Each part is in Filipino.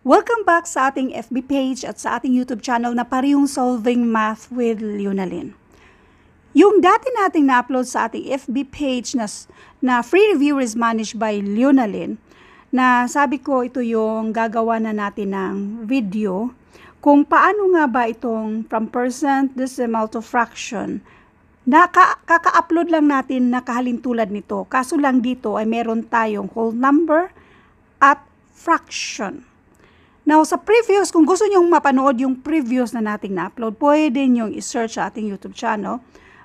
Welcome back sa ating FB page at sa ating YouTube channel na parehong Solving Math with Leonalyn. Yung dati nating na-upload sa ating FB page na free review is managed by Leonalyn, na sabi ko ito yung gagawa na natin ng video kung paano nga ba itong from percent, decimal to fraction. Kaka-upload lang natin na kahalintulad nito. Kaso lang dito ay meron tayong whole number at fraction. Now, sa previous, kung gusto nyong mapanood yung previous na nating na-upload, pwede nyong i-search sa ating YouTube channel,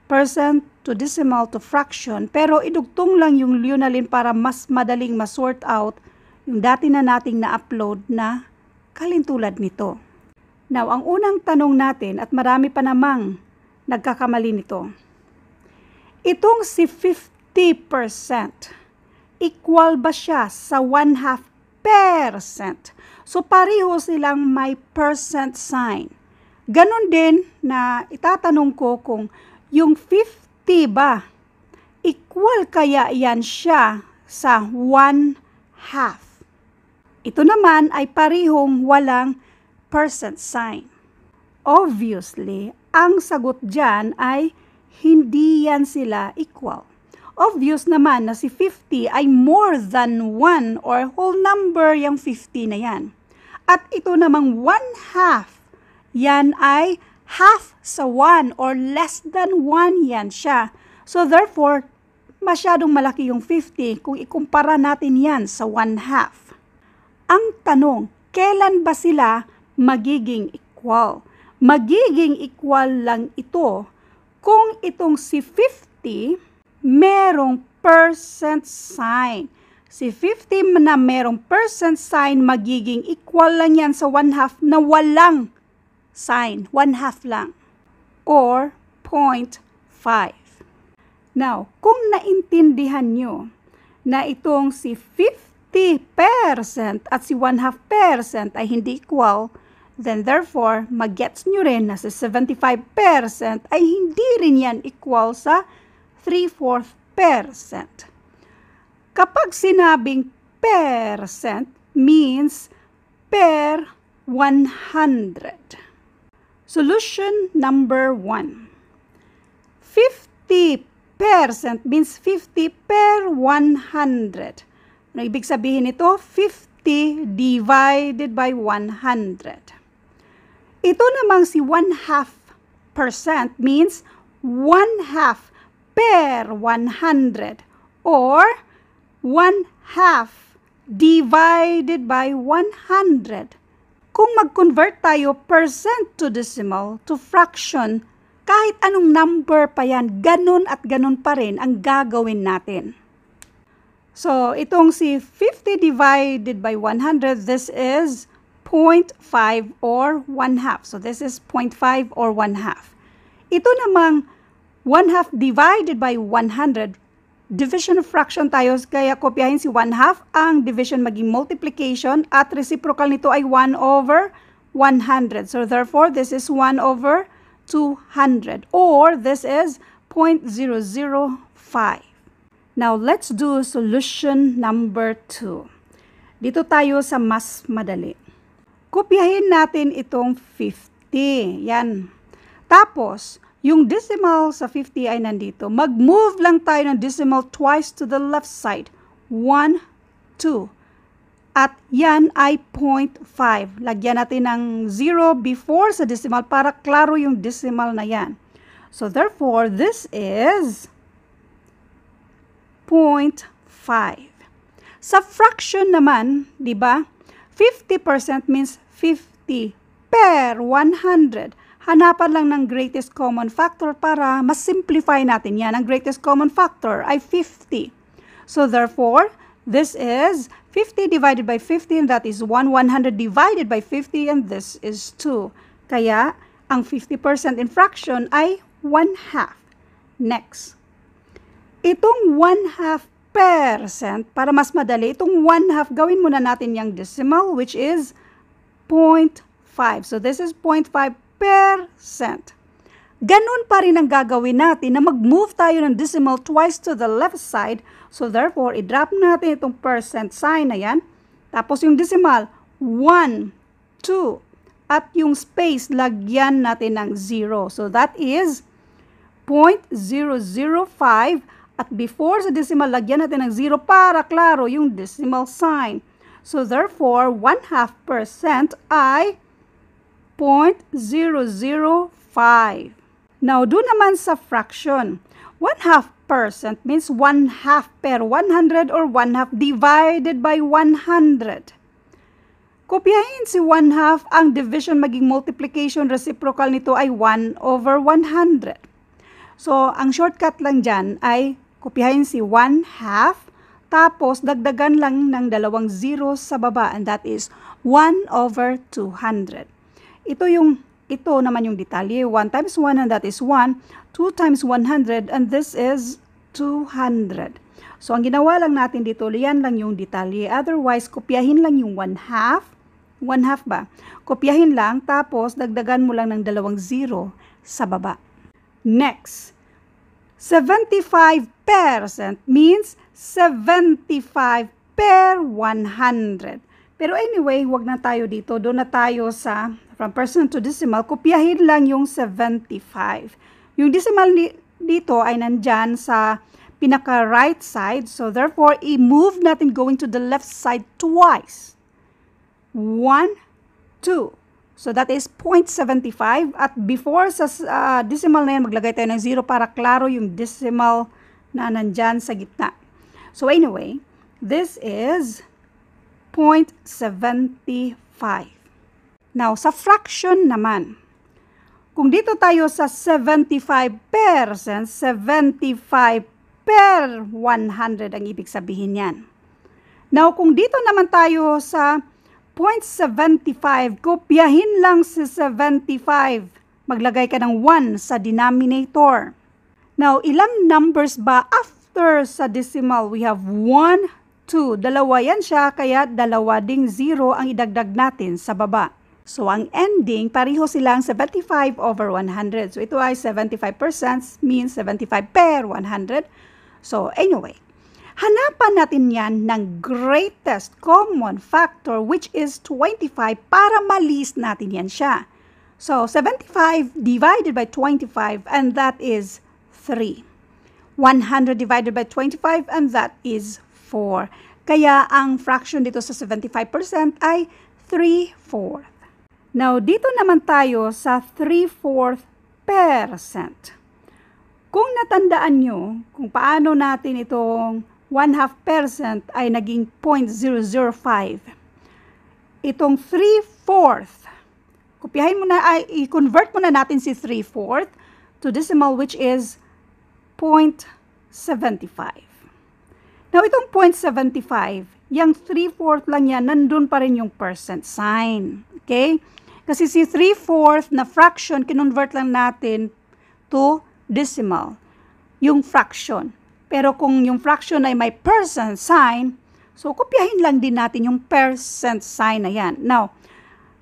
percent to decimal to fraction, pero idugtong lang yung Leonalyn para mas madaling ma-sort out yung dati na nating na-upload na kalintulad nito. Now, ang unang tanong natin, at marami pa namang nagkakamali nito, itong si 50%, equal ba siya sa 1/2%? So, pareho silang may percent sign. Ganon din na itatanong ko kung yung 50 ba, equal kaya yan siya sa 1/2? Ito naman ay parehong walang percent sign. Obviously, ang sagot dyan ay hindi yan sila equal. Obvious naman na si 50 ay more than 1 or whole number yung 50 na yan. At ito namang 1/2, yan ay half sa 1 or less than 1 yan siya. So therefore, masyadong malaki yung 50 kung ikumpara natin yan sa 1/2. Ang tanong, kailan ba sila magiging equal? Magiging equal lang ito kung itong si 50 merong percent sign. Si 50 na merong percent sign, magiging equal lang yan sa 1/2 na walang sign. 1/2 lang. Or 0.5. Now, kung naintindihan nyo na itong si 50% at si 1/2% ay hindi equal, then therefore, mag-gets nyo rin na si 75% ay hindi rin yan equal sa 3/4%. Kapag sinabing percent means per 100. Solution number 1. 50% means 50 per 100. Ano ibig sabihin nito? 50 divided by 100. Ito namang si 1/2% means 1/2 per 100 or 1/2 divided by 100. Kung mag-convert tayo percent to decimal to fraction, kahit anong number pa yan, ganun at ganun pa rin ang gagawin natin. So, itong si 50 divided by 100, this is 0.5 or 1/2. So, this is 0.5 or 1/2. Ito namang 1/2 divided by 100, division of fraction tayo, kaya kopyahin si 1/2, ang division maging multiplication, at reciprocal nito ay 1/100. So therefore, this is 1/200, or this is 0.005. Now, let's do solution number 2. Dito tayo sa mas madali. Kopyahin natin itong 50. Yan. Tapos, yung decimal sa 50 ay nandito. Mag-move lang tayo ng decimal twice to the left side. 1, 2. At yan ay 0.5. Lagyan natin ng 0 before sa decimal para klaro yung decimal na yan. So therefore, this is 0.5. Sa fraction naman, di ba? 50% means 50 per 100. Hanapan lang ng greatest common factor para mas simplify natin yan. Ang greatest common factor ay 50. So therefore, this is 50 divided by 50, and that is 1. 100 divided by 50, and this is 2. Kaya, ang 50% in fraction ay 1/2. Next. Itong 1/2%, para mas madali, itong 1/2, gawin muna natin yung decimal, which is 0.5. So this is 0.5%. Ganun pa rin ang gagawin natin na mag-move tayo ng decimal twice to the left side. So therefore, i-drop natin itong percent sign na yan. Tapos yung decimal, 1, 2. At yung space, lagyan natin ng 0. So that is 0.005. At before sa decimal, lagyan natin ng 0 para klaro yung decimal sign. So therefore, 1/2% ay 0.005. Now, doon naman sa fraction. 1/2% means 1/2 per 100 or 1/2 divided by 100. Kopyahin si 1/2, ang division maging multiplication, reciprocal nito ay 1/100. So, ang shortcut lang dyan ay kopyahin si 1/2, tapos dagdagan lang ng 2 zeros sa baba, and that is 1/200. Ito naman yung detalye. 1 times 1, and that is 1. 2 times 100, and this is 200. So, ang ginawa lang natin dito, yan lang yung detalye. Otherwise, kopyahin lang yung 1/2. 1/2 ba? Kopyahin lang, tapos dagdagan mo lang ng 2 zero sa baba. Next, 75% means 75 per 100. Pero anyway, wag na tayo dito. Doon na tayo sa from percent to decimal. Kopyahin lang yung 75. Yung decimal dito ay nandyan sa pinaka-right side. So therefore, i-move natin going to the left side twice. 1, 2. So that is 0.75. At before sa decimal na yan, maglagay tayo ng 0 para klaro yung decimal na nandyan sa gitna. So anyway, this is 0.75. Now, sa fraction naman, kung dito tayo sa 75%, 75 per 100 ang ibig sabihin yan. Now, kung dito naman tayo sa 0.75, kopyahin lang si 75. Maglagay ka ng 1 sa denominator. Now, ilang numbers ba after sa decimal? We have 1, 2. Dalawa yan siya, kaya dalawa ding 0 ang idagdag natin sa baba. So, ang ending, pareho silang 75/100. So, ito ay 75% means 75 per 100. So, anyway, hanapan natin yan ng greatest common factor which is 25 para ma-list natin yan siya. So, 75 divided by 25 and that is 3. 100 divided by 25 and that is 4. Kaya ang fraction dito sa 75% ay 3/4. Now, dito naman tayo sa 3/4%. Kung natandaan nyo kung paano natin itong 1/2% ay naging 0.005. Itong 3/4, kopyahin mo na, i-convert mo na natin si 3/4 to decimal which is 0.75. Now, itong 0.75, yung 3/4 lang yan, nandun pa rin yung percent sign. Okay? Kasi si 3/4 na fraction, kinonvert lang natin to decimal. Yung fraction. Pero kung yung fraction ay may percent sign, so kopyahin lang din natin yung percent sign na yan. Now,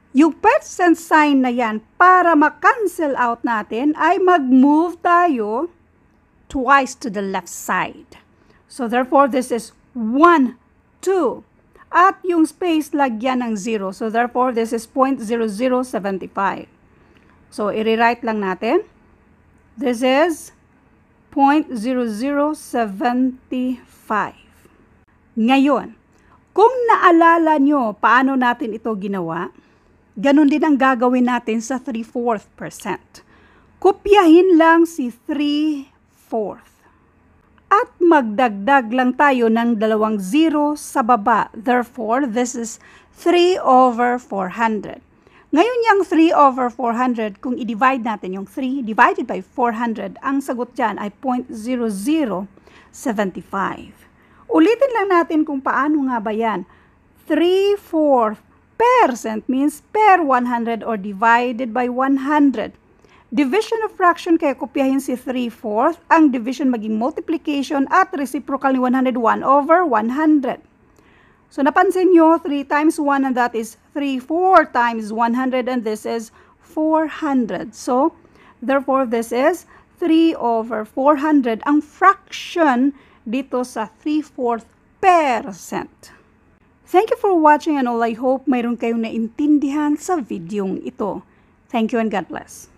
yung percent sign na yan, para ma-cancel out natin, ay mag-move tayo twice to the left side. So therefore, this is 1, 2. At yung space, lagyan ng 0. So therefore, this is 0.0075. So, i-rewrite lang natin. This is 0.0075. Ngayon, kung naalala nyo paano natin ito ginawa, ganun din ang gagawin natin sa 3/4%. Kopyahin lang si 3/4. At magdagdag lang tayo ng 2 zero sa baba. Therefore, this is 3/400. Ngayon yung 3/400, kung i-divide natin yung 3 divided by 400, ang sagot dyan ay 0.0075. Ulitin lang natin kung paano nga ba yan. 3/4% means per 100 or divided by 100. Division of fraction, kaya kopyahin si 3/4. Ang division maging multiplication at reciprocal ni 101/100. So, napansin nyo, 3 times 1 and that is 3. 4 times 100 and this is 400. So, therefore, this is 3/400. Ang fraction dito sa 3/4%. Thank you for watching and all I hope mayroon kayong naintindihan sa videong ito. Thank you and God bless.